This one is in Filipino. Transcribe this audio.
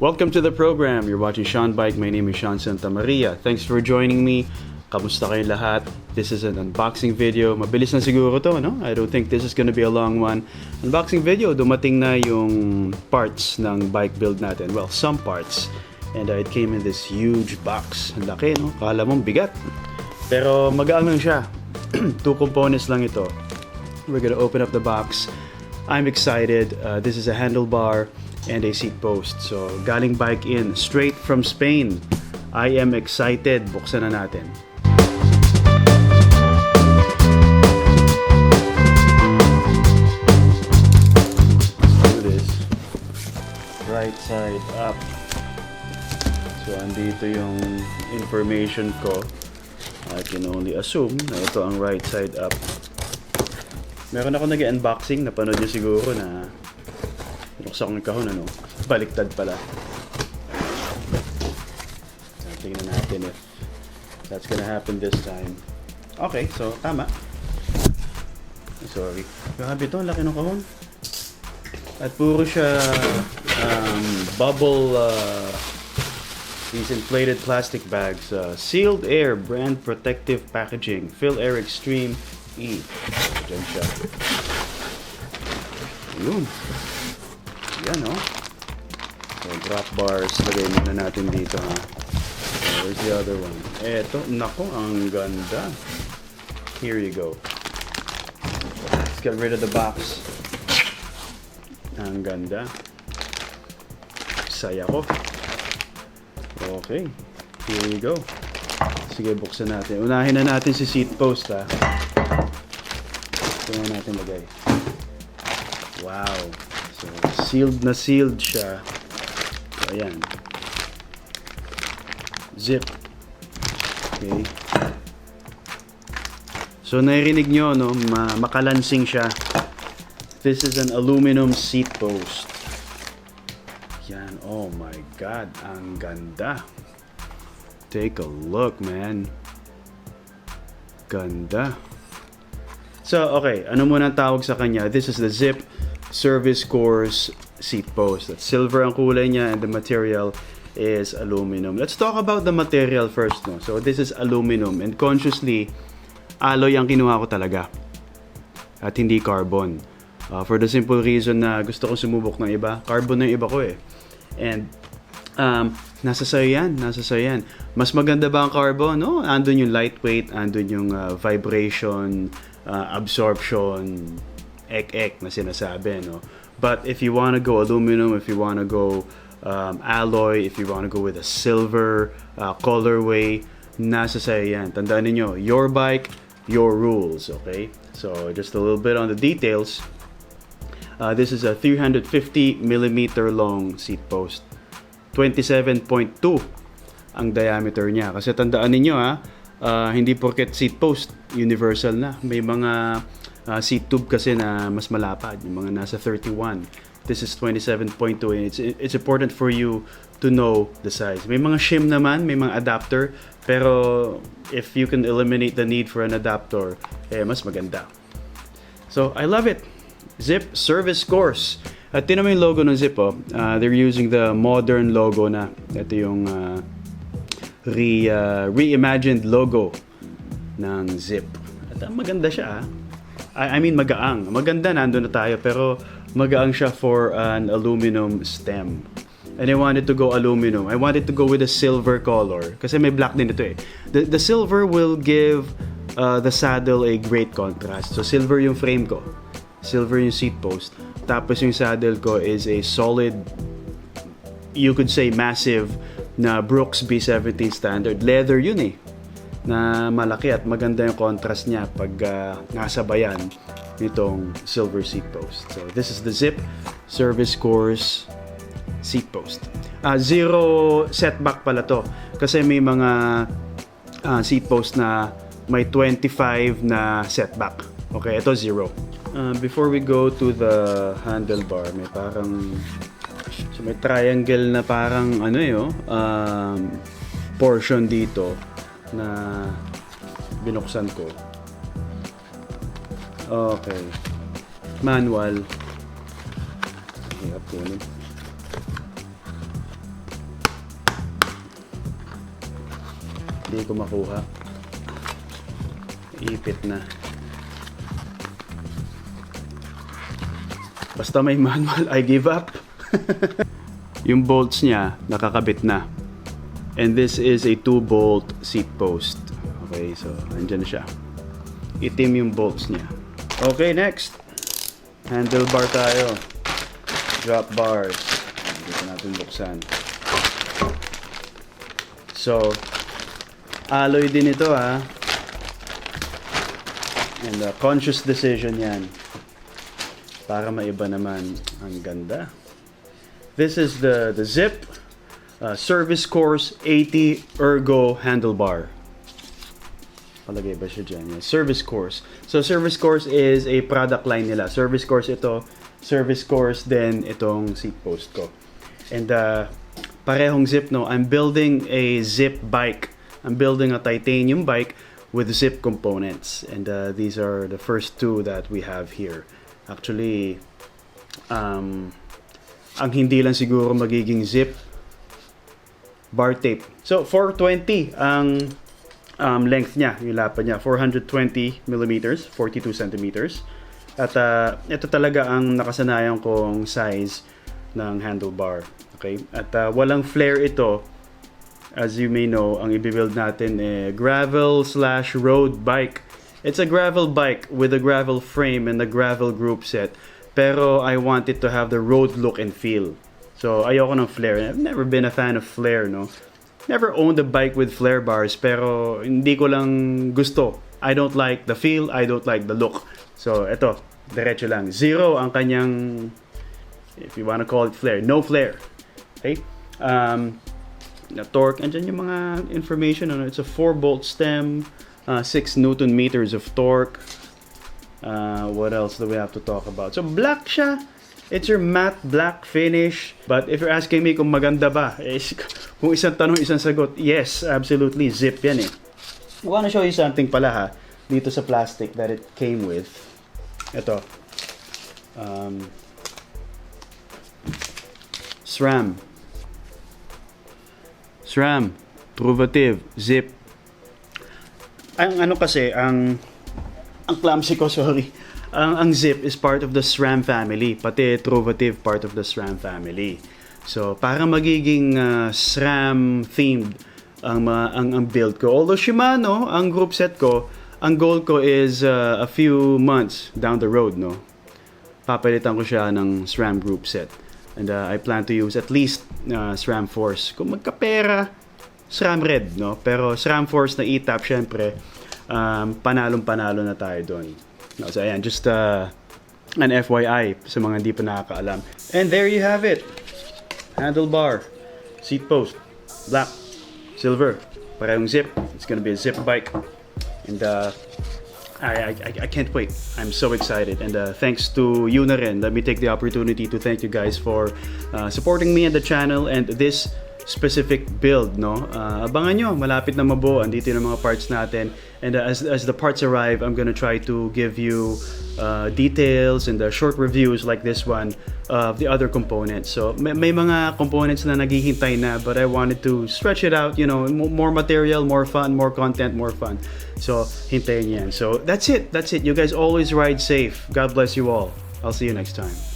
Welcome to the program. You're watching Sean Bike. My name is Sean Santamaria. Thanks for joining me. Kamusta kayo lahat? This is an unboxing video. Mabilis na siguro to, no? I don't think this is gonna be a long one. Unboxing video, dumating na yung parts ng bike build natin. Well, some parts. And it came in this huge box. Ang laki, no? Kala mong bigat. Pero magaan lang siya. 2 components lang ito. We're gonna open up the box. I'm excited. This is a handlebar and a seat post. So, galing bike in, straight from Spain. I am excited. Buksan na natin. Let's do this. Right side up. So, andito yung information ko. I can only assume na ito ang right side up. Meron ako nag-unboxing. Napanood nyo siguro na binuksan ko ng kahon, ano? Baliktad pala. Tingnan natin if that's gonna happen this time. Okay, so tama. Sorry. Grabe ito, ang laki ng kahon. At puro siya bubble, these inflated plastic bags. Sealed air, brand protective packaging. Fill Air Extreme E. Diyan siya. Yun. Yan, no? So, drop bars. Lagay muna natin dito, ha? Where's the other one? Eto. Nako, ang ganda. Here you go. Let's get rid of the box. Ang ganda. Saya ko. Okay. Here you go. Sige, buksan natin. Unahin na natin si seat post, ha? Ito na natin lagay. Wow. So, sealed na sealed siya. So, ayan. Zip. Okay. So, narinig nyo, no? Makalansing siya. This is an aluminum seat post. Yan. Oh my God. Ang ganda. Take a look, man. Ganda. So, okay. Ano muna ang tawag sa kanya? This is the ZIPP Service Course seat post. That's silver ang kulay niya and the material is aluminum. Let's talk about the material first, no? So this is aluminum and consciously alloy ang kinuha ko talaga at hindi carbon. For the simple reason na gusto ko sumubok ng iba. Carbon na yung iba ko eh. And nasa sayo yan. Mas maganda ba ang carbon? No? Andun yung lightweight, andun yung vibration, absorption, ek na sinasabi, no? But if you want to go aluminum, if you want to go alloy, if you want to go with a silver colorway, nasa sayo yan. Tandaan niyo, your bike, your rules, okay? So just a little bit on the details. This is a 350 millimeter long seat post. 27.2 ang diameter niya. Kasi tandaan niyo, hindi porket seat post universal na. May mga seat tube kasi na mas malapad, yung mga nasa 31. This is 27.2 and it's important for you to know the size. May mga shim naman, may mga adapter, pero if you can eliminate the need for an adapter, mas maganda. So, I love it. ZIPP Service Course. At tinan mo yung logo ng ZIPP, they're using the modern logo na. Ito yung reimagined logo ng ZIPP. At maganda siya, I mean, magaang. Maganda, nandun na tayo. Pero magaang siya for an aluminum stem. And I wanted to go aluminum. I wanted to go with a silver color. Kasi may black din ito eh. The silver will give the saddle a great contrast. So, silver yung frame ko. Silver yung seat post. Tapos yung saddle ko is a solid, you could say massive, na Brooks B17 standard. Leather yun eh. Na malaki at maganda yung contrast niya pag nasabayan nitong silver seat post. So this is the ZIPP Service Course seat post. Zero setback pala to kasi may mga seat post na may 25 na setback. Okay, ito 0. Before we go to the handlebar, may parang may triangle na parang portion dito na binuksan ko. Okay. Manual. Hirap kunin. Hindi ko makuha. Ipit na. Basta may manual, I give up. Yung bolts niya, nakakabit na. And this is a 2-bolt seat post. Okay, so andyan na siya. Itim yung bolts niya. Okay, next. Handlebar tayo. Drop bars. Dito natin buksan. So, alloy din ito ha. And conscious decision yan. Para maiba naman. Ang ganda. This is the ZIPP Service Course 80 Ergo Handlebar. Palagay ba siya dyan? Yeah. Service Course. So Service Course is a product line nila. Service Course ito. Service Course din itong seat post ko. And parehong ZIPP, no? I'm building a ZIPP bike. I'm building a titanium bike with ZIPP components. And these are the first two that we have here. Actually, ang hindi lang siguro magiging ZIPP, bar tape. So 420 ang length niya, yung lapad niya, 420 millimeters, 42 centimeters. At ito talaga ang nakasanayan kong size ng handlebar. Okay? At walang flare ito. As you may know, ang i-build natin gravel/road bike. It's a gravel bike with a gravel frame and a gravel group set. Pero I want it to have the road look and feel. So ayoko ng flare. I've never been a fan of flare, no? Never owned a bike with flare bars, pero hindi ko lang gusto. I don't like the feel, I don't like the look. So ito, diretso lang. 0 ang kanyang, if you wanna call it flare, no flare. Okay? The torque, andyan yung mga information. It's a 4-bolt stem, 6 Newton meters of torque. What else do we have to talk about? So black siya. It's your matte black finish. But if you're asking me kung maganda ba, kung isang tanong, isang sagot, yes, absolutely, ZIPP yan eh. I wanna show you something pala ha, dito sa plastic that it came with. Ito. SRAM. SRAM, TRUVATIV, ZIPP. Ang ano kasi, ang clumsy ko, sorry. Ang ZIPP is part of the SRAM family, pati TRUVATIV part of the SRAM family. So, para magiging SRAM themed ang build ko. Although Shimano, ang group set ko, ang goal ko is a few months down the road, no. Papalitan ko siya ng SRAM group set. And I plan to use at least SRAM Force. Kung magkapera, SRAM Red, no? Pero SRAM Force na e-tap, syempre, panalong-panalo na tayo doon. No, so ayan, just an FYI sa mga hindi pa nakakaalam. And there you have it. Handlebar, seat post, black, silver, parehong ZIPP. It's gonna be a ZIPP bike. And I can't wait. I'm so excited. And thanks to you na rin. Let me take the opportunity to thank you guys for supporting me and the channel and this specific build, no? Abangan nyo, malapit na mabuo. Andito yung mga parts natin. And as the parts arrive, I'm gonna try to give you details and short reviews like this one of the other components. So may mga components na naghihintay na, but I wanted to stretch it out, you know, more material, more fun, more content, more fun. So hintayin yan. So that's it. You guys always ride safe. God bless you all. I'll see you next time.